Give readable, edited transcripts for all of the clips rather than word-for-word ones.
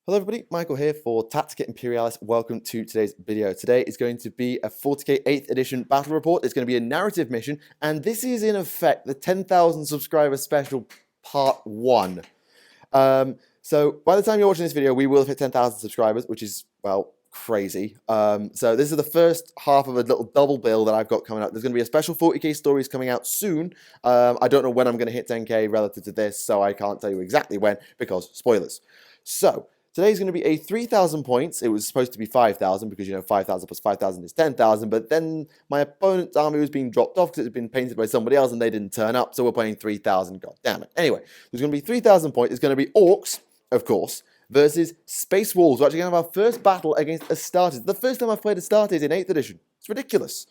Hello everybody, Michael here for Tactica Imperialis. Welcome to today's video. Today is going to be a 40k 8th edition battle report. It's going to be a narrative mission, and this is in effect the 10,000 subscriber special part 1. So by the time you're watching this video, we will have hit 10,000 subscribers, which is, well, crazy. So this is the first half of a little double bill that I've got coming up. There's going to be a special 40k stories coming out soon. I don't know when I'm going to hit 10k relative to this, so I can't tell you exactly when, because spoilers. So today's going to be a 3,000 points. It was supposed to be 5,000 because, 5,000 plus 5,000 is 10,000. But then my opponent's army was being dropped off because it had been painted by somebody else and they didn't turn up. So we're playing 3,000. God damn it. Anyway, there's going to be 3,000 points. It's going to be Orcs, of course, versus Space Wolves. We're actually going to have our first battle against Astartes. The first time I've played Astartes in 8th edition. It's ridiculous.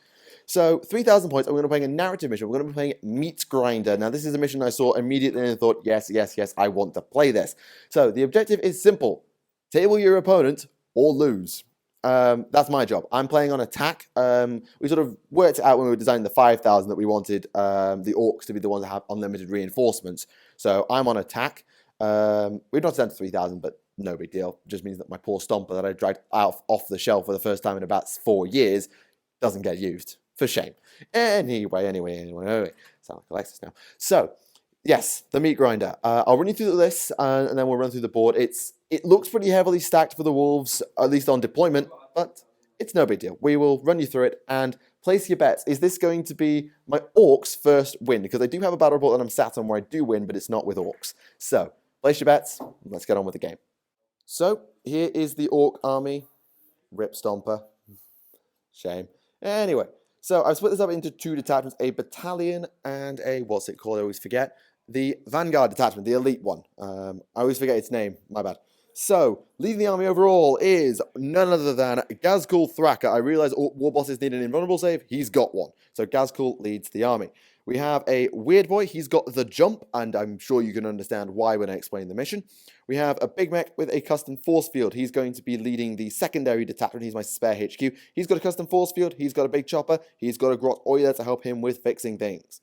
So 3,000 points, and we're going to be playing a narrative mission. We're going to be playing Meat Grinder. Now, this is a mission I saw immediately and thought, yes, I want to play this. So the objective is simple. Table your opponent or lose. That's my job. I'm playing on attack. We sort of worked it out when we were designing the 5,000 that we wanted the Orcs to be the ones that have unlimited reinforcements. So I'm on attack. We've not done 3,000, but no big deal. It just means that my poor Stomper that I dragged out off the shelf for the first time in about 4 years doesn't get used. For shame. Anyway. Sound like Alexis now. So, yes, the Meat Grinder. I'll run you through the list, and then we'll run through the board. It looks pretty heavily stacked for the Wolves, at least on deployment, but it's no big deal. We will run you through it, and place your bets. Is this going to be my Orcs' first win? Because I do have a battle report that I'm sat on where I do win, but it's not with Orcs. So, place your bets, and let's get on with the game. So, here is the Orc army. Rip Stomper. Shame. Anyway. So I've split this up into 2 detachments, a battalion and a, what's it called, I always forget, the Vanguard detachment, the elite one. I always forget its name, my bad. So, leading the army overall is none other than Ghazghkull Thraka. I realize war bosses need an invulnerable save, he's got one. So Ghazghkull leads the army. We have a weird boy, he's got the jump, and I'm sure you can understand why when I explain the mission. We have a big mech with a custom force field. He's going to be leading the secondary detachment. He's my spare HQ. He's got a custom force field, he's got a big chopper, he's got a Grot Oiler to help him with fixing things.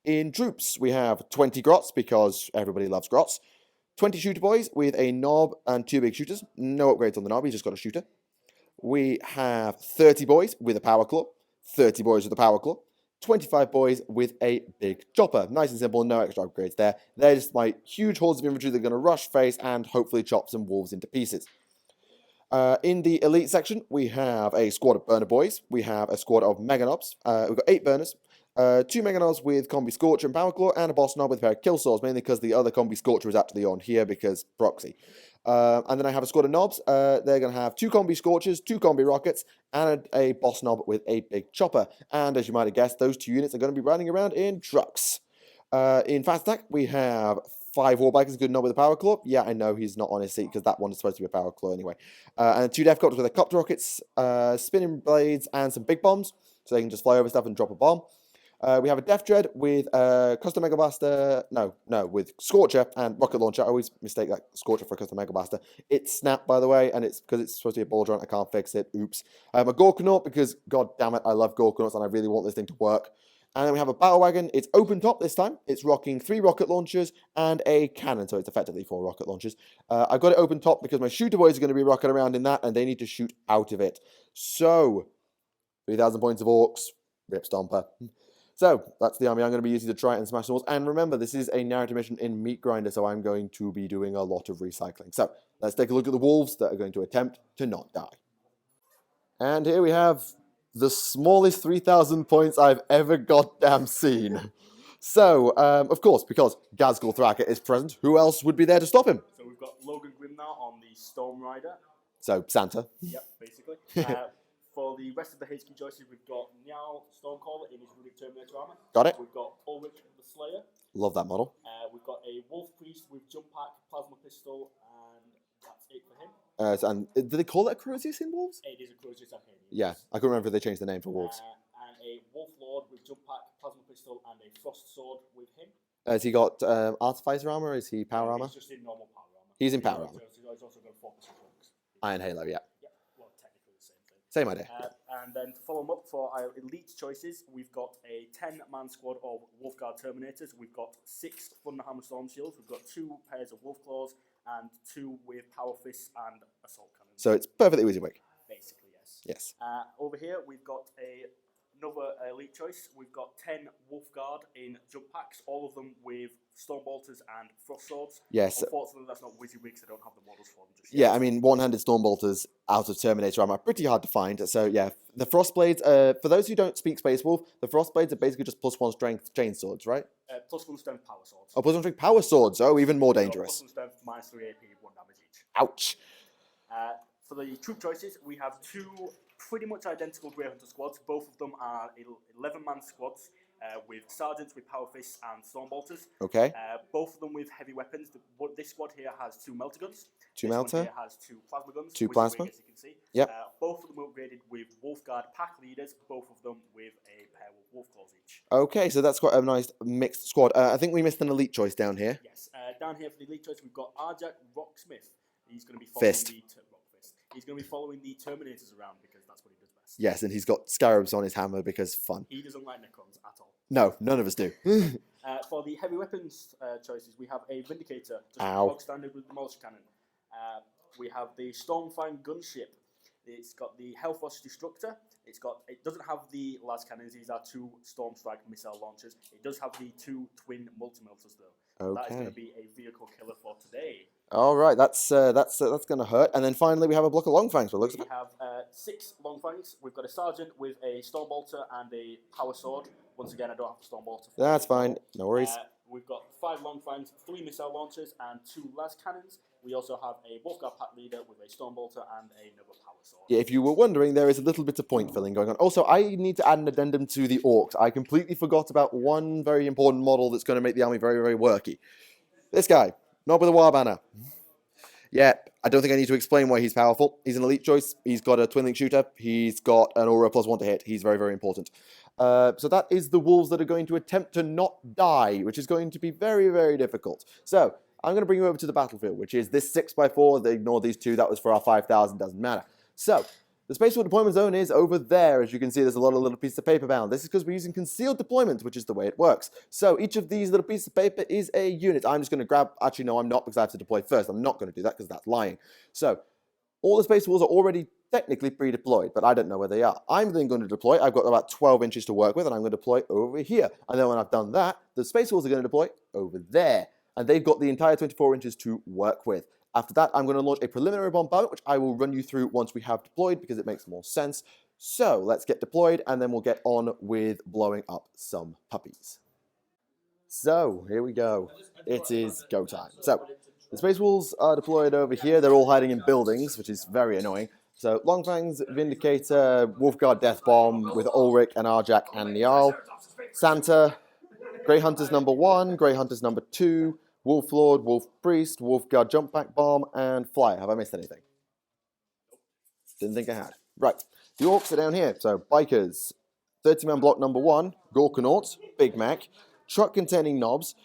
In troops, we have 20 Grots, because everybody loves Grots. 20 shooter boys with a knob and 2 big shooters. No upgrades on the knob, he's just got a shooter. We have 30 boys with a power claw. 30 boys with a power claw. 25 boys with a big chopper. Nice and simple, no extra upgrades there. They're just my huge hordes of infantry that are going to rush, face, and hopefully chop some wolves into pieces. In the elite section, we have a squad of burner boys. We have a squad of mega knobs. We've got 8 burners. 2 mega knobs with combi scorcher and power claw, and a boss knob with a pair of kill swords, mainly because the other combi scorcher is actually on here because proxy. And then I have a squad of knobs. They're going to have 2 combi scorchers, 2 combi rockets, and a boss knob with a big chopper. And as you might have guessed, those 2 units are going to be riding around in trucks. In fast attack, we have 5 warbikers, good knob with a power claw. Yeah, I know he's not on his seat because that one is supposed to be a power claw anyway. And 2 death copters with a copter rockets, spinning blades, and some big bombs, so they can just fly over stuff and drop a bomb. We have a Death Dread with Custom Mega Blaster, with Scorcher and Rocket Launcher. I always mistake that Scorcher for Custom Mega Blaster. It's snapped, by the way, and it's because it's supposed to be a ball joint. I can't fix it. Oops. A Ghazghkull because, god damn it, I love Ghazghkull and I really want this thing to work. And then we have a Battle Wagon. It's open top this time. It's rocking 3 rocket launchers and a cannon, so it's effectively 4 rocket launchers. I've got it open top because my shooter boys are going to be rocking around in that, and they need to shoot out of it. So, 3,000 points of Orcs. Rip Stomper. So, that's the army I'm going to be using to try and smash the walls. And remember, this is a narrative mission in Meat Grinder, so I'm going to be doing a lot of recycling. So, let's take a look at the wolves that are going to attempt to not die. And here we have the smallest 3,000 points I've ever goddamn seen. So, of course, because Ghazghkull Thraka is present, who else would be there to stop him? So we've got Logan Grimnar on the Storm Rider. So, Santa. Yep, basically. For the rest of the HQ choices, we've got Niall Stormcaller in his Runic Terminator armor. Got it. We've got Ulrich the Slayer. Love that model. We've got a Wolf Priest with Jump Pack, Plasma Pistol, and that's it for him. And did they call it a Crozius in Wolves? It is a Crozius and him. Yeah, I couldn't remember if they changed the name for Wolves. And a Wolf Lord with Jump Pack, Plasma Pistol, and a Frost Sword with him. Has he got Artificer armor or is he power armor? He's just in normal power armor. He's in power armor. He's also got focus on ranks. Iron Halo, yeah. Yep, well, technically the same thing. Same idea. And then to follow them up for our elite choices, we've got a 10-man squad of Wolfguard Terminators. We've got 6 Thunderhammer Storm Shields. We've got 2 pairs of Wolf Claws and 2 with power fists and assault cannons. So it's perfectly WYSIWYG. Basically, yes. Yes. Over here, we've got another elite choice. We've got 10 Wolfguard in jump packs, all of them with Storm Bolters and Frost Swords. Yes. Unfortunately, that's not WYSIWYG, so I don't have the models for them just yet. Yeah, I mean, one-handed Stormbolters out of Terminator armor are pretty hard to find. So yeah, the Frostblades, for those who don't speak Space Wolf, the Frostblades are basically just +1 strength chainswords, right? +1 strength power swords. Oh, +1 strength power swords. Oh, even more dangerous. So +1 strength, -3 AP, 1 damage each. Ouch. For the troop choices, we have 2 pretty much identical Grey Hunter squads. Both of them are 11-man squads with sergeants with power fists and storm bolters. Okay. Both of them with heavy weapons. This squad here has 2 melter guns. 2 this melter. One here has 2 plasma guns. 2 WYSIWYG, plasma. as you can see. Yep. Both of them are upgraded with Wolfguard pack leaders. Both of them with a pair of wolf claws each. Okay, so that's quite a nice mixed squad. I think we missed an elite choice down here. Yes. Down here for the elite choice, we've got Arjak Rocksmith. He's going to be following Fist. He's going to be following the Terminators around because that's what he does best. Yes, and he's got scarabs on his hammer because fun. He doesn't like Necrons at all. No, none of us do. For the heavy weapons choices, we have a Vindicator, just Ow. bog standard with the Demolish Cannon. We have the Stormfang Gunship. It's got the Hellfrost Destructor. It doesn't have the las cannons. These are 2 Storm Strike missile launchers. It does have the 2 twin multi-melters though. Okay. That is going to be a vehicle killer for today. All right, that's going to hurt. And then finally, we have a block of Longfangs. We have 6 Longfangs. We've got a sergeant with a Storm Bolter and a power sword. Once again, I don't have a Storm Bolter. That's fine. No worries. We've got 5 Longfangs, 3 missile launchers, and 2 las cannons. We also have a Wolfguard pack leader with a Storm Bolter and another power sword. Yeah, if you were wondering, there is a little bit of point filling going on. Also, I need to add an addendum to the Orcs. I completely forgot about one very important model that's going to make the army very, very worky. This guy, not with a Waaagh banner. Yeah, I don't think I need to explain why he's powerful. He's an elite choice. He's got a twin link shooter. He's got an aura +1 to hit. He's very, very important. So that is the wolves that are going to attempt to not die, which is going to be very, very difficult. So I'm going to bring you over to the battlefield, which is this 6x4. They ignore these 2. That was for our 5,000. Doesn't matter. So the Space Wolf deployment zone is over there. As you can see, there's a lot of little pieces of paper bound. This is because we're using concealed deployment, which is the way it works. So each of these little pieces of paper is a unit. I'm just going to grab... Actually, no, I'm not, because I have to deploy first. I'm not going to do that because that's lying. So all the Space Wolves are already technically pre-deployed, but I don't know where they are. I'm then going to deploy. I've got about 12 inches to work with, and I'm going to deploy over here. And then when I've done that, the Space Wolves are going to deploy over there. And they've got the entire 24 inches to work with. After that, I'm going to launch a preliminary bombardment, which I will run you through once we have deployed, because it makes more sense. So let's get deployed, and then we'll get on with blowing up some puppies. So here we go. It is go time. So the Space Wolves are deployed over here. They're all hiding in buildings, which is very annoying. So Longfangs, Vindicator, Wolfguard Death Bomb with Ulrich and Arjak and Niall. Santa, Grey Hunters #1, Grey Hunters #2, Wolf Lord, Wolf Priest, Wolfguard Jump Back Bomb, and Flyer. Have I missed anything? Didn't think I had. Right. The Orcs are down here. So Bikers, 30-man block #1, Gorkanauts, Big Mac, Truck containing knobs,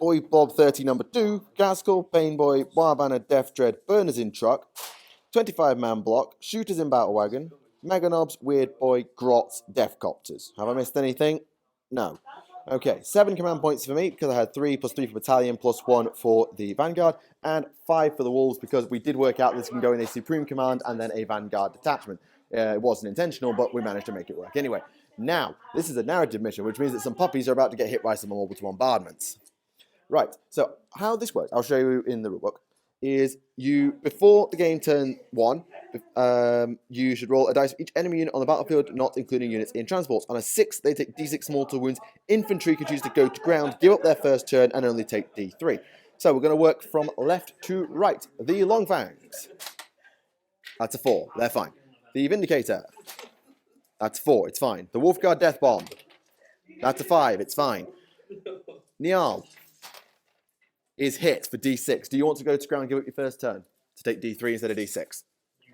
Boy Bob 30 #2, Ghazghkull, Painboy, Waaagh Banner, Death Dread, Burners in Truck, 25-man block, Shooters in Battle Wagon, Mega Knobs, Weird Boy, Grots, Death Copters. Have I missed anything? No. Okay, 7 command points for me, because I had 3 + 3 for Battalion, +1 for the Vanguard, and 5 for the Wolves, because we did work out this can go in a Supreme Command and then a Vanguard detachment. It wasn't intentional, but we managed to make it work. Anyway, now, this is a narrative mission, which means that some puppies are about to get hit by some orbital bombardments. Right, so how this works, I'll show you in the rulebook, is you, before the game turn 1, you should roll a dice for each enemy unit on the battlefield, not including units in transports. On a 6, they take D6 mortal wounds. Infantry can choose to go to ground, give up their first turn, and only take D3. So we're going to work from left to right. The Longfangs. That's a 4. They're fine. The Vindicator. That's 4. It's fine. The Wolfguard Death Bomb. That's a 5. It's fine. Niall is hit for D6. Do you want to go to ground and give up your first turn to take D3 instead of D6?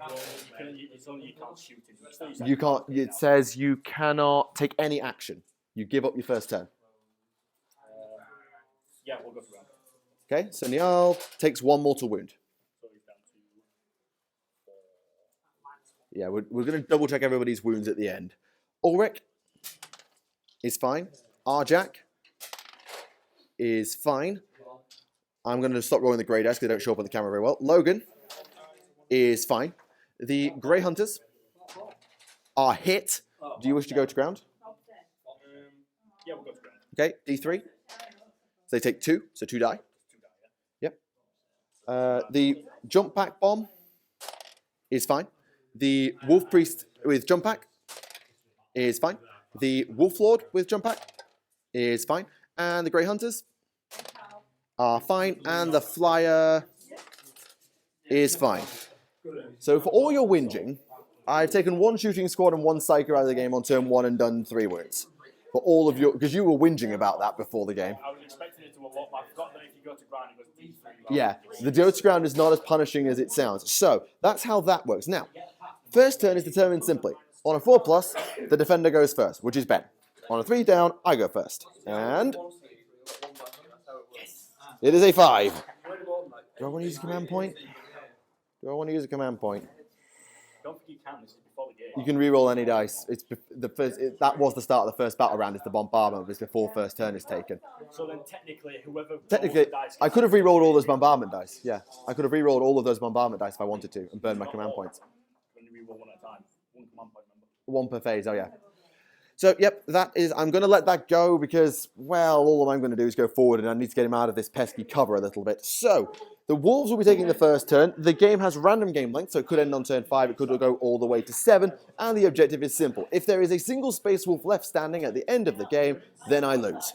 It's only you can't shoot it. You can't. It says you cannot take any action. You give up your first turn. Yeah, we'll go for round. Okay, so Niall takes 1 mortal wound. So he's down to 4. Yeah, we're going to double check everybody's wounds at the end. Ulrich is fine. Arjak is fine. I'm going to stop rolling the grey dice because they don't show up on the camera very well. Logan is fine. The Grey Hunters are hit. Do you wish to go to ground? Yeah, we'll go to ground. Okay, D3. So they take 2, so 2 die. Yep. The Jump Pack Bomb is fine. The Wolf Priest with Jump Pack is fine. The Wolf Lord with Jump Pack is fine. And the Grey Hunters are fine. And the Flyer is fine. So for all your whinging, I've taken 1 shooting squad and 1 psyker out of the game on turn 1 and done 3 wounds. For all of your, because you were whinging about that before the game. I was expecting it to a lot, but I forgot that if you go to ground, it goes D3. Yeah, the go to ground is not as punishing as it sounds. So that's how that works. Now, first turn is determined simply. On a 4+, the defender goes first, which is Ben. On a 3 down, I go first. And it is a 5. Do I want to use a command point? Do I want to use a command point? Don't think you can. This is before the game. You can re-roll any dice. It's the first. That was the start of the first battle round. It's the bombardment. It's before first turn is taken. So then, technically, whoever Technically, I could have re-rolled all those bombardment dice. Yeah, I could have re-rolled all of those bombardment dice if I wanted to and burned my command points. When you re-roll 1 at a time, 1 command point, remember? 1 per phase. Oh yeah. So yep, that is. I'm going to let that go because well, all I'm going to do is go forward, and I need to get him out of this pesky cover a little bit. So. The Wolves will be taking the first turn. The game has random game length, so it could end on turn 5, it could go all the way to 7, and the objective is simple. If there is a single Space Wolf left standing at the end of the game, then I lose.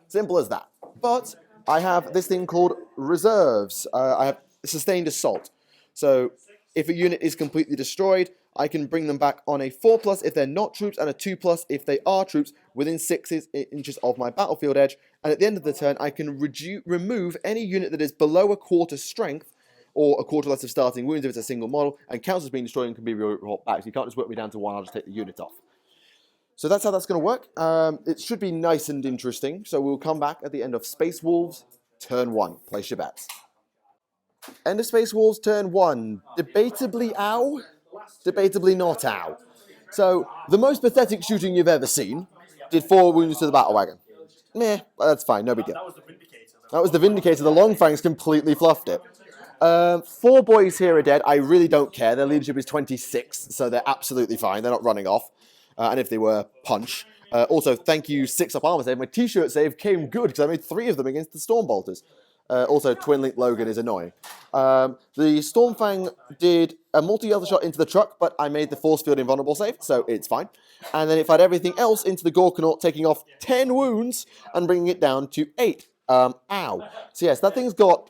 Simple as that. But I have this thing called reserves. I have sustained assault. So if a unit is completely destroyed, I can bring them back on a 4+ if they're not troops, and a 2+ if they are troops, within 6 inches of my battlefield edge. And at the end of the turn, I can remove any unit that is below a quarter strength, or a quarter less of starting wounds if it's a single model, and counts as being destroyed and can be brought back. So you can't just work me down to 1, I'll just take the unit off. So that's how that's going to work. It should be nice and interesting. So we'll come back at the end of Space Wolves, turn 1. Place your bets. End of Space Wolves, turn 1. Debatably ow, debatably not ow. So, the most pathetic shooting you've ever seen did 4 wounds to the battle wagon. Meh, that's fine, no big deal. That was the Vindicator. That was the Vindicator. The Long Fangs completely fluffed it. 4 boys here are dead. I really don't care. Their leadership is 26, so they're absolutely fine. They're not running off. And if they were, punch. Also, thank you, 6-up armor save. My t-shirt save came good because I made 3 of them against the Stormbolters. Also, Twin Link Logan is annoying. The Stormfang did a multi-other shot into the truck, but I made the force field invulnerable save, so it's fine. And then it fired everything else into the Ghazghkull, taking off 10 wounds and bringing it down to 8. Ow. So yes, that thing's got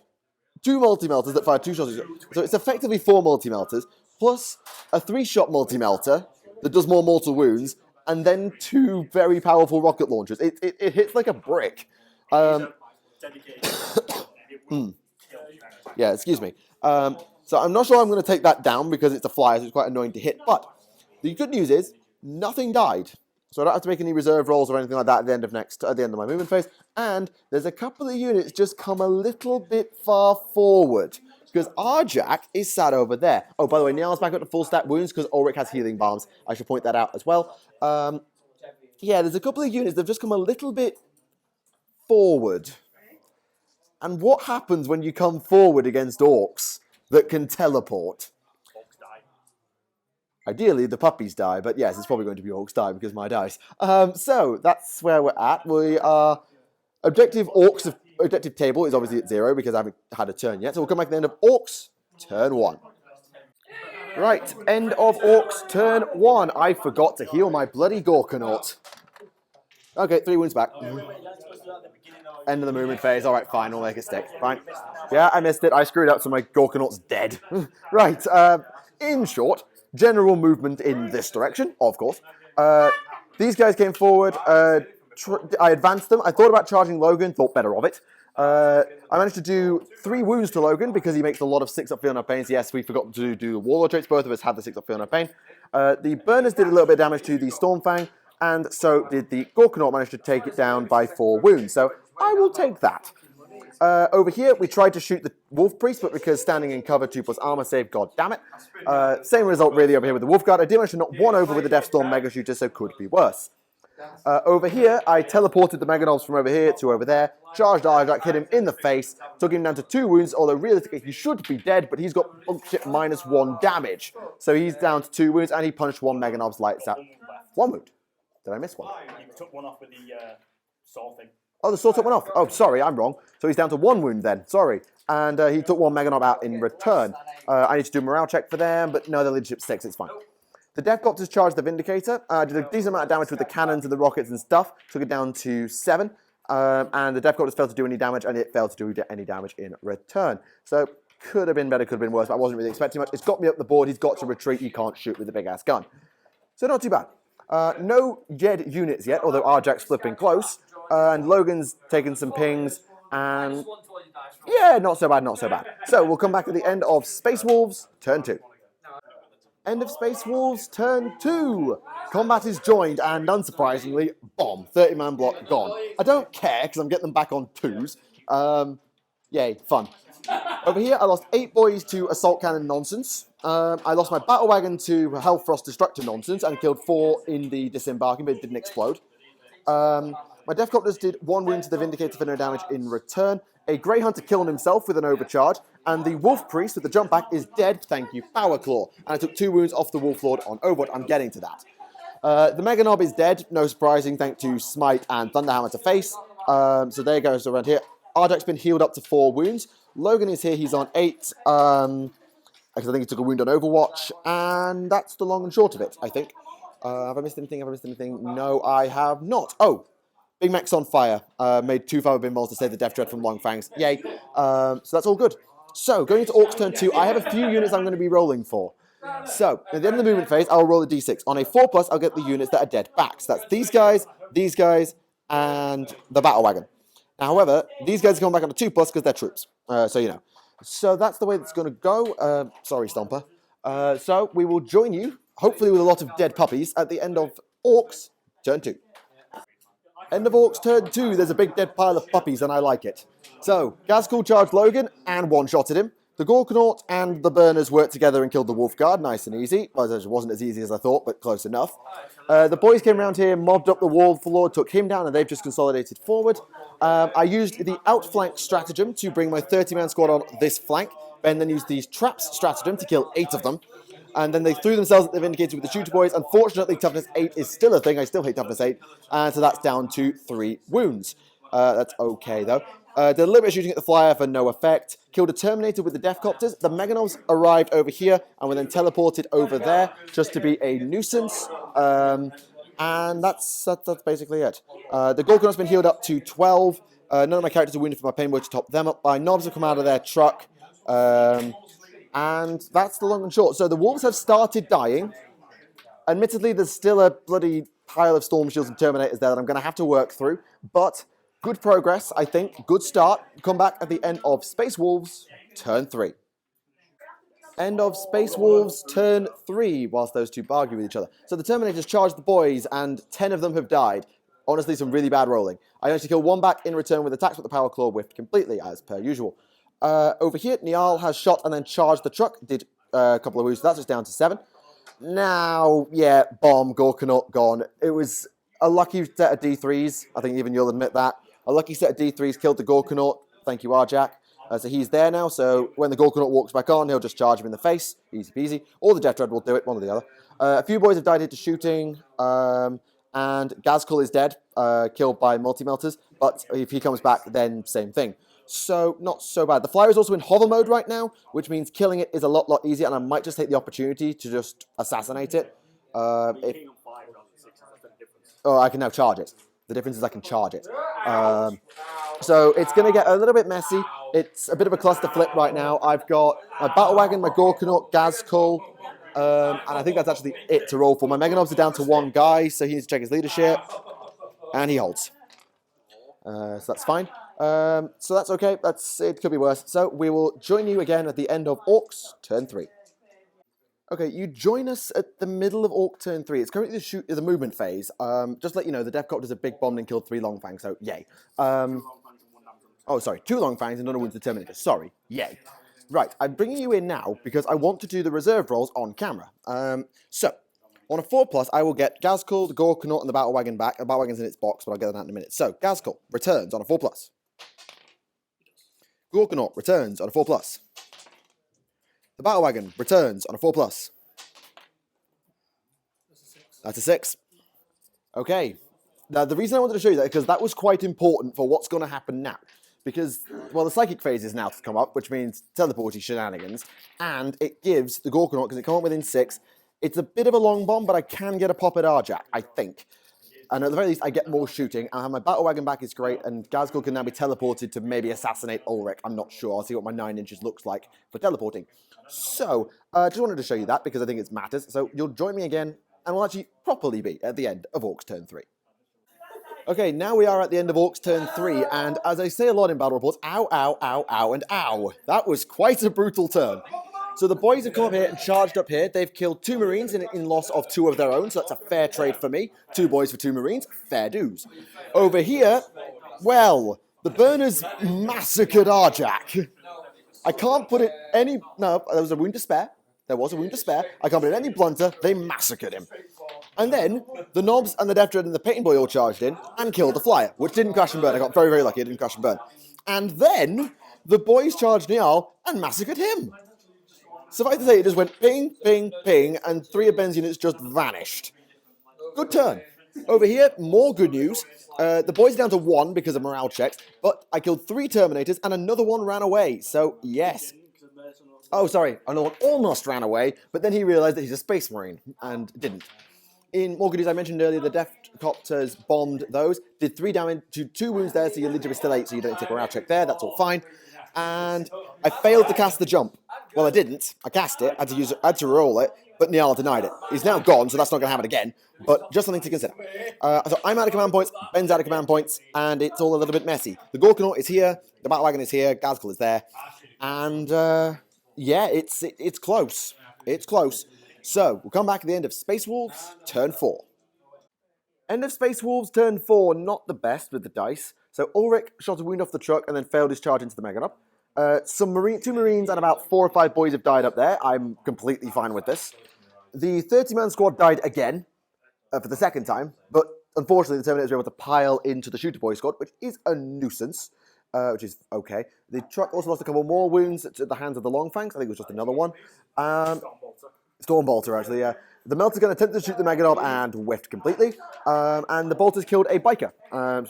2 multi-melters that fire 2 shots. So it's effectively 4 multi-melters, plus a 3-shot multi-melter that does more mortal wounds, and then 2 very powerful rocket launchers. It hits like a brick. Yeah, excuse me. So I'm not sure I'm going to take that down because it's a flyer, so it's quite annoying to hit. But the good news is nothing died, so I don't have to make any reserve rolls or anything like that at the end of my movement phase. And there's a couple of units just come a little bit far forward because our Jack is sat over there. Oh, by the way, Niall's back up to full stat wounds because Ulrich has healing bombs. I should point that out as well. Yeah, there's a couple of units that have just come a little bit forward. And what happens when you come forward against Orcs that can teleport? Orcs die. Ideally, the puppies die, but yes, it's probably going to be Orcs die because of my dice. So, that's where we're at. We are... Objective table is obviously at 0 because I haven't had a turn yet. So we'll come back to the end of Orcs, turn 1. Right, end of Orcs, turn 1. I forgot to heal my bloody Ghazghkull. Okay, 3 wounds back. End of the movement phase. All right, fine. We'll make it stick. Fine. Yeah, I missed it. I screwed up, so my Ghazghkull's dead. Right. In short, general movement in this direction, of course. These guys came forward. I advanced them. I thought about charging Logan. Thought better of it. I managed to do 3 wounds to Logan because he makes a lot of 6-up feel no pains. Yes, we forgot to do the Warlord traits. Both of us had the 6-up feel no pain. The Burners did a little bit of damage to the Stormfang. And so did the Ghazghkull manage to take it down by 4 wounds. So I will take that. Over here, we tried to shoot the Wolf Priest, but because standing in cover 2+ armor save, god damn it. Same result really over here with the Wolf Guard. I did manage to knock 1 over with the Death Storm Mega Shooter, so could be worse. Over here, I teleported the Meganobs from over here to over there, charged Arjac, hit him in the face, took him down to 2 wounds, although realistically he should be dead, but he's got bullshit -1 damage. So he's down to 2 wounds, and he punched 1 Meganob's lights out. 1 wound. Did I miss one? You took one off with the sword thing. Oh, the sword took one off. Oh, sorry, I'm wrong. So he's down to 1 wound then. Sorry. And he took 1 Meganob out in return. I need to do a morale check for them, but no, the leadership 6, it's fine. The Deathcopters charged the Vindicator, did a decent amount of damage with the cannons and the rockets and stuff, took it down to 7, and the Deathcopters failed to do any damage, and it failed to do any damage in return. So, could have been better, could have been worse, but I wasn't really expecting much. It's got me up the board, he's got to retreat, he can't shoot with a big-ass gun. So not too bad. No dead units yet, although Arjac's flipping close, and Logan's taken some pings, and yeah, not so bad, not so bad. So, we'll come back at the end of Space Wolves, turn 2. End of Space Wolves, turn 2. Combat is joined, and unsurprisingly, bomb. 30-man block gone. I don't care, because I'm getting them back on 2s. Yay, fun. Over here, I lost 8 boys to assault cannon nonsense. I lost my battle wagon to Hellfrost destructor nonsense, and killed 4 in the disembarking, but it didn't explode. My Deathcopters did 1 wound to the Vindicator for no damage in return. A Grey Hunter killed himself with an overcharge, and the Wolf Priest with the jump back is dead, thank you, Power Claw. And I took 2 wounds off the Wolf Lord on Overwatch, I'm getting to that. The Meganob is dead, no surprising, thanks to Smite and Thunderhammer to face. So there goes around here. Arjac's been healed up to 4 wounds. Logan is here, he's on 8, because I think he took a wound on Overwatch, and that's the long and short of it, I think. Have I missed anything? Have I missed anything? No, I have not. Oh! Big Mech's on fire. Made 2 fire bin balls to save the Death Dread from Long Fangs. Yay. So that's all good. So, going into Orcs turn 2, I have a few units I'm going to be rolling for. So, at the end of the movement phase, I'll roll a d6. On a 4+, I'll get the units that are dead back. So that's these guys, and the Battle Wagon. Now, however, these guys are coming back on a 2+ because they're troops. So, you know. So that's the way it's going to go. Sorry, Stomper. So, we will join you, hopefully with a lot of dead puppies, at the end of Orcs turn 2. End of Orcs turn 2, there's a big dead pile of puppies and I like it. So, Ghazghkull charged Logan and one-shotted him. The Gorkanaut and the Burners worked together and killed the Wolf Guard, nice and easy. Well, it wasn't as easy as I thought, but close enough. The boys came around here, mobbed up the Wolf Lord, took him down, and they've just consolidated forward. I used the outflank stratagem to bring my 30-man squad on this flank, and then used the traps stratagem to kill 8 of them. And then they threw themselves at the Vindicator with the shooter boys. Unfortunately, toughness 8 is still a thing. I still hate toughness 8. And so that's down to 3 wounds. That's okay, though. Did a little bit of shooting at the flyer for no effect. Killed a Terminator with the Deathcopters. The Meganobs arrived over here and were then teleported over there just to be a nuisance. And that's basically it. The Gorkanaut's been healed up to 12. None of my characters are wounded for my pain word to top them up. My knobs have come out of their truck. And that's the long and short. So the wolves have started dying. Admittedly, there's still a bloody pile of Storm Shields and Terminators there that I'm going to have to work through. But good progress, I think. Good start. Come back at the end of Space Wolves, turn 3. End of Space Wolves, turn 3, whilst those two argue with each other. So the Terminators charged the boys, and 10 of them have died. Honestly, some really bad rolling. I managed to kill 1 back in return with attacks, but the Power Claw whiffed completely, as per usual. Over here, Niall has shot and then charged the truck. Did a couple of wounds, so that's just down to 7. Now, yeah, bomb, Gorkanaut gone. It was a lucky set of D3s. I think even you'll admit that. A lucky set of D3s killed the Gorkanaut. Thank you, Arjac. So he's there now, so when the Gorkanaut walks back on, he'll just charge him in the face. Easy peasy. Or the Death Dread will do it, one or the other. A few boys have died here to shooting. And Ghazghkull is dead, killed by multi-melters. But if he comes back, then same thing. So, not so bad. The flyer is also in hover mode right now, which means killing it is a lot easier, and I might just take the opportunity to just assassinate it. Oh, I can now charge it. The difference is I can charge it. So, it's going to get a little bit messy. It's a bit of a cluster flip right now. I've got my Battle Wagon, my Gorkanaut, Ghazghkull, and I think that's actually it to roll for. My Meganobs are down to 1 guy, so he needs to check his leadership, and he holds. So that's fine. So that's okay. It could be worse. So we will join you again at the end of Orcs turn 3. Okay, you join us at the middle of Orc turn 3. It's currently the movement phase. Just to let you know, the Deathcopters have big bombed and killed 3 Longfangs, so yay. Oh, sorry, 2 Longfangs and none of wounded Terminator. Sorry, yay. Right, I'm bringing you in now because I want to do the reserve rolls on camera. So, On a 4+, I will get Ghazghkull, the Ghazghkull, and the Battle Wagon back. The Battle Wagon's in its box, but I'll get that in a minute. So, Ghazghkull returns on a 4+. Ghazghkull returns on a 4+. The Battle Wagon returns on a 4+. That's a 6. Okay. Now, the reason I wanted to show you that is because that was quite important for what's going to happen now. Because, well, the Psychic phase is now to come up, which means teleporty shenanigans. And it gives the Ghazghkull, because it come up within 6, it's a bit of a long bomb, but I can get a pop at Arjak, I think. And at the very least, I get more shooting. I have my Battle Wagon back, it's great, and Ghazghkull can now be teleported to maybe assassinate Ulrich. I'm not sure. I'll see what my 9 inches looks like for teleporting. So, just wanted to show you that because I think it matters. So, you'll join me again, and we'll actually properly be at the end of Orcs turn 3. Okay, now we are at the end of Orcs turn 3, and as I say a lot in battle reports, ow, ow, ow, ow, and ow. That was quite a brutal turn. So the boys have come up here and charged up here. They've killed 2 Marines in loss of 2 of their own, so that's a fair trade for me. 2 boys for 2 Marines, fair dues. Over here, well, the burners massacred Arjak. I can't put it any... No, there was a wound to spare. There was a wound to spare. I can't put it any blunter. They massacred him. And then, the Knobs and the Death Dread and the Painting Boy all charged in and killed the Flyer, which didn't crash and burn. I got very, very lucky. It didn't crash and burn. And then, the boys charged Niall and massacred him. Suffice to say, it just went ping, ping, ping, and 3 of Ben's units just vanished. Good turn. Over here, more good news. The boys are down to 1 because of morale checks, but I killed 3 Terminators and another one ran away. So, yes. Oh, sorry, another one almost ran away, but then he realized that he's a Space Marine and didn't. In more good news, I mentioned earlier, the Deathcopters bombed those, did 3 damage to 2 wounds there, so your Legion is still 8, so you don't take a morale check there, that's all fine. And I failed to cast the jump. Well, I didn't. I cast it. I had to roll it, but Niall denied it. He's now gone, so that's not going to happen again. But just something to consider. So I'm out of command points. Ben's out of command points, and it's all a little bit messy. The Ghazghkull is here. The Battle Wagon is here. Ghazghkull is there, and yeah, it's close. It's close. So we'll come back at the end of Space Wolves turn 4. End of Space Wolves turn 4. Not the best with the dice. So Ulrich shot a wound off the truck and then failed his charge into the Meganop. 2 Marines and about 4 or 5 boys have died up there. I'm completely fine with this. The 30-man squad died again for the second time, but unfortunately the Terminators were able to pile into the Shooter Boy squad, which is a nuisance, which is okay. The truck also lost a couple more wounds at the hands of the Longfangs. I think it was just another one. Stormbolter, actually, yeah. The Melter's going to attempt to shoot the Meganop and whiffed completely. And the Bolters killed a Biker,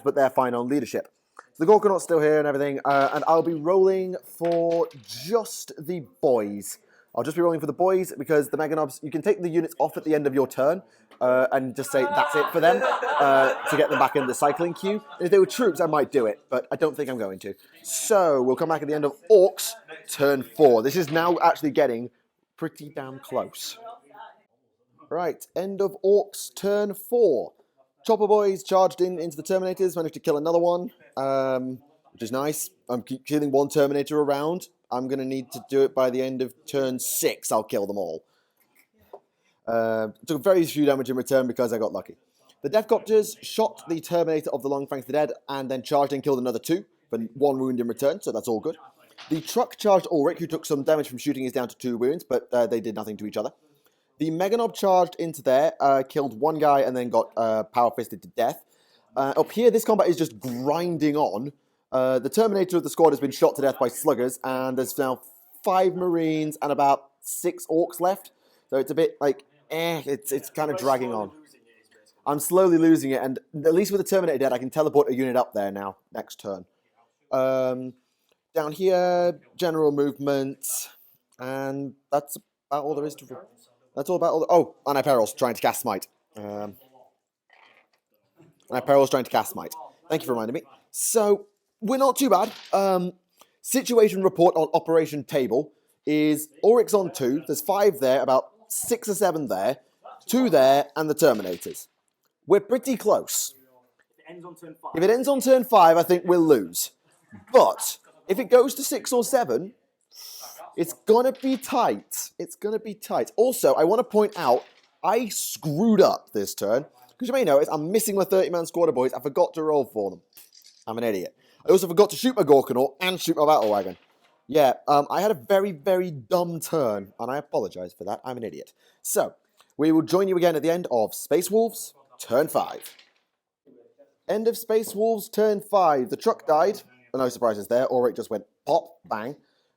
but they're fine on leadership. So the Ghazghkull's still here and everything, and I'll be rolling for just the boys. I'll just be rolling for the boys because the Meganobs, you can take the units off at the end of your turn and just say that's it for them to get them back in the cycling queue. And if they were troops, I might do it, but I don't think I'm going to. So we'll come back at the end of Orcs turn 4. This is now actually getting pretty damn close. Right, end of Orcs turn 4. Chopper boys charged into the Terminators, managed to kill another one, which is nice. I'm killing 1 Terminator around. I'm going to need to do it by the end of turn 6. I'll kill them all. Took very few damage in return because I got lucky. The Deathcopters shot the Terminator of the Longfangs to dead and then charged and killed another 2 for 1 wound in return, so that's all good. The truck charged Ulrich, who took some damage from shooting, is down to 2 wounds, but they did nothing to each other. The Meganob charged into there, killed 1 guy, and then got power-fisted to death. Up here, this combat is just grinding on. The Terminator of the squad has been shot to death by sluggers, and there's now 5 Marines and about 6 Orcs left. So it's a bit like, it's kind of dragging on. I'm slowly losing it, and at least with the Terminator dead, I can teleport a unit up there now, next turn. Down here, general movement, and that's about all there is to... That's all about all the... Oh, Anti-Peril's trying to cast Smite. Anti-Peril's trying to cast Smite. Thank you for reminding me. So, we're not too bad. Situation report on Operation Table is Orcs on 2. There's 5 there, about 6 or 7 there, 2 there, and the Terminators. We're pretty close. If it ends on turn 5, I think we'll lose. But, if it goes to 6 or 7... it's going to be tight. It's going to be tight. Also, I want to point out, I screwed up this turn. Because you may notice, I'm missing my 30-man squad of boys. I forgot to roll for them. I'm an idiot. I also forgot to shoot my Ghazghkull and shoot my Battle Wagon. Yeah, I had a very, very dumb turn. And I apologize for that. I'm an idiot. So, We will join you again at the end of Space Wolves, turn 5. End of Space Wolves, turn 5. The truck died. No surprises there. Auric just went pop, bang.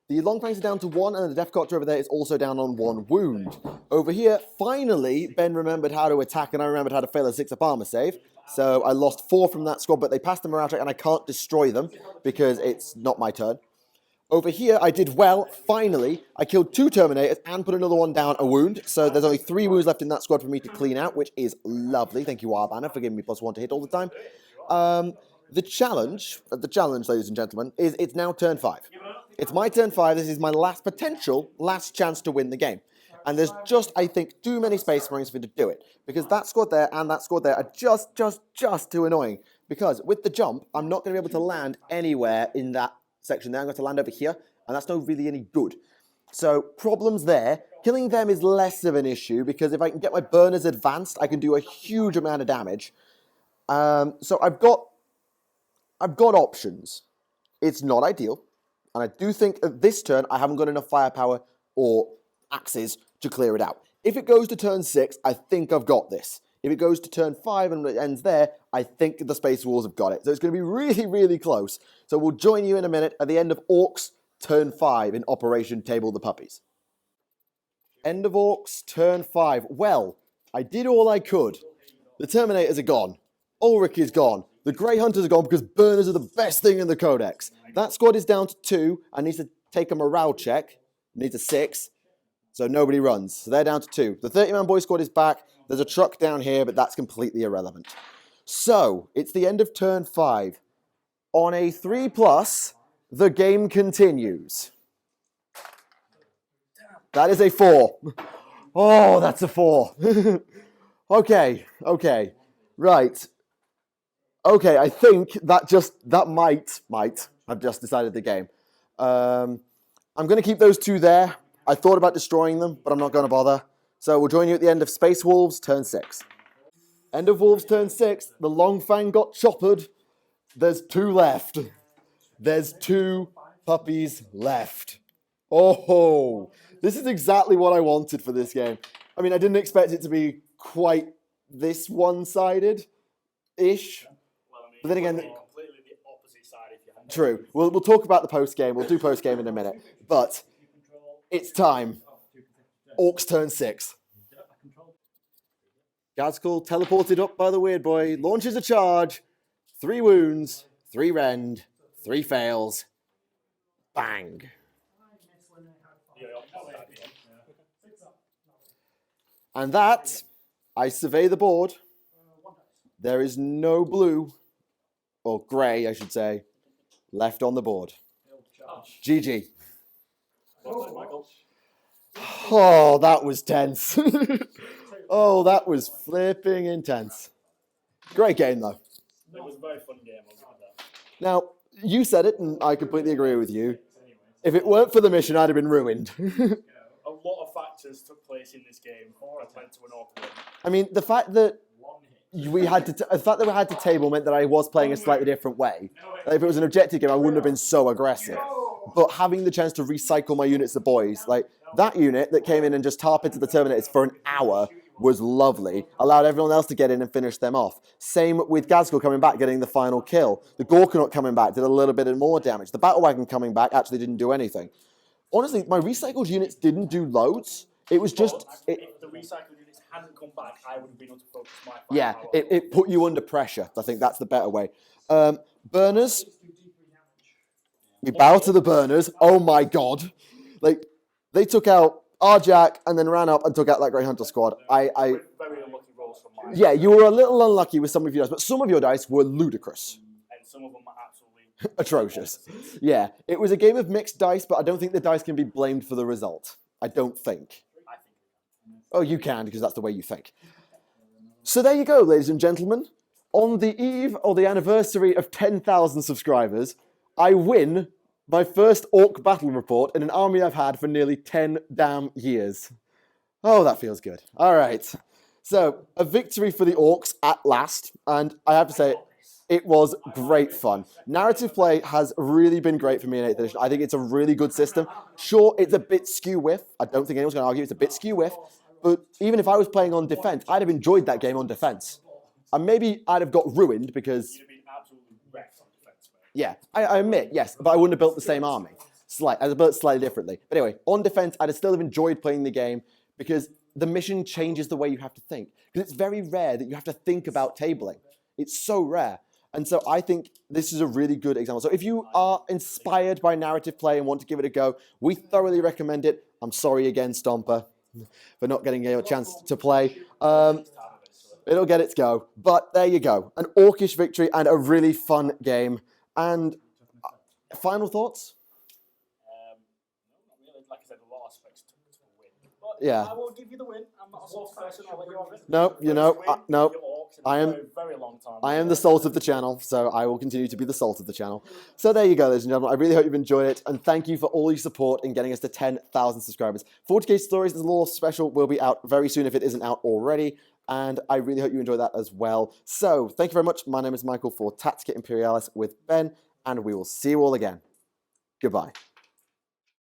The long fangs are down to 1, and the Deathcopter over there is also down on 1 wound. Over here, finally, Ben remembered how to attack, and I remembered how to fail a 6-up armor save. So I lost 4 from that squad, but they passed the morale check, and I can't destroy them because it's not my turn. Over here, I did well. Finally, I killed 2 Terminators and put another one down a wound. So there's only 3 wounds left in that squad for me to clean out, which is lovely. Thank you, Warbanner, for giving me +1 to hit all the time. The challenge, ladies and gentlemen, is it's now turn 5. It's my turn 5. This is my last chance to win the game. And there's just, I think, too many Space Marines for me to do it. Because that squad there and that squad there are just too annoying. Because with the jump, I'm not going to be able to land anywhere in that section there. I'm going to land over here, and that's not really any good. So, problems there. Killing them is less of an issue, because if I can get my burners advanced, I can do a huge amount of damage. So I've got options. It's not ideal. And I do think at this turn, I haven't got enough firepower or axes to clear it out. If it goes to turn 6, I think I've got this. If it goes to turn 5 and it ends there, I think the Space Wolves have got it. So it's going to be really, really close. So we'll join you in a minute at the end of Orcs, turn 5 in Operation Table the Puppies. End of Orcs, turn 5. Well, I did all I could. The Terminators are gone. Ulrich is gone. The Grey Hunters are gone because burners are the best thing in the Codex. That squad is down to 2 and needs to take a morale check. Needs a 6. So nobody runs. So they're down to 2. The 30-man boy squad is back. There's a truck down here, but that's completely irrelevant. So, it's the end of turn 5. On a 3+, the game continues. That is a 4. Oh, that's a 4. Okay. Right. Okay, I think that might have just decided the game. I'm going to keep those 2 there. I thought about destroying them, but I'm not going to bother. So we'll join you at the end of Space Wolves, turn 6. End of Wolves, turn 6. The Long Fang got choppered. There's 2 left. There's 2 puppies left. Oh, this is exactly what I wanted for this game. I mean, I didn't expect it to be quite this one-sided-ish. But then again, completely the opposite side if you have true. We'll talk about the post-game. We'll do post-game in a minute. But it's time. Orcs turn 6. Ghazghkull teleported up by the weird boy. Launches a charge. 3 wounds. 3 rend. 3 fails. Bang. And that, I survey the board. There is no blue, or grey, I should say, left on the board. GG. Oh, that was tense. Oh, that was flipping intense. Great game, though. It was a very fun game. Now, you said it, and I completely agree with you. If it weren't for the mission, I'd have been ruined. A lot of factors took place in this game that led to an Orc win. I mean, the fact that we had to table meant that I was playing a slightly different way. Like, if it was an objective game, I wouldn't have been so aggressive. But having the chance to recycle my units, the boys, like that unit that came in and just targeted the Terminators for an hour was lovely. Allowed everyone else to get in and finish them off. Same with Ghazghkull coming back, getting the final kill. The Gorkanaut coming back did a little bit more damage. The Battle Wagon coming back actually didn't do anything. Honestly, my recycled units didn't do loads. It was just... if the recycled units hadn't come back, I would have been able to focus my firepower. Yeah, it put you under pressure. I think that's the better way. Burners. We bow to the burners. Oh my god. Like, they took out Arjack and then ran up and took out that Grey Hunter squad. Very unlucky rolls from mine. Yeah, you were a little unlucky with some of your dice, but some of your dice were ludicrous. And some of them are absolutely... atrocious. Yeah, it was a game of mixed dice, but I don't think the dice can be blamed for the result. I don't think. Oh, you can, because that's the way you think. So there you go, ladies and gentlemen. On the eve or the anniversary of 10,000 subscribers, I win my first Orc battle report in an army I've had for nearly 10 damn years. Oh, that feels good. All right. So, a victory for the Orcs at last, and I have to say, it was great fun. Narrative play has really been great for me in 8th edition. I think it's a really good system. Sure, it's a bit skew-whiff. I don't think anyone's going to argue it's a bit skew-whiff, But even if I was playing on defense, I'd have enjoyed that game on defense. And maybe I'd have got ruined because... You'd have been absolutely wrecked on defense, mate. Yeah, I admit, yes, but I wouldn't have built the same army. I'd have built it slightly differently. But anyway, on defense, I'd still have enjoyed playing the game because the mission changes the way you have to think. Because it's very rare that you have to think about tabling. It's so rare. And so I think this is a really good example. So if you are inspired by narrative play and want to give it a go, we thoroughly recommend it. I'm sorry again, Stomper, for not getting a chance to play. It'll get its go. But there you go. An orcish victory and a really fun game. And final thoughts? Not really. Like I said, a lot of aspects to win. But Yeah. I will give you the win. I'm not a soft person. I'll let you have it. No, you know, no. I am. Very long time. I am the salt of the channel, so I will continue to be the salt of the channel. So there you go, ladies and gentlemen. I really hope you've enjoyed it, and thank you for all your support in getting us to 10,000 subscribers. 40k Stories, this little special, will be out very soon if it isn't out already, and I really hope you enjoy that as well. So thank you very much. My name is Michael for Tactica Imperialis with Ben, and we will see you all again. Goodbye.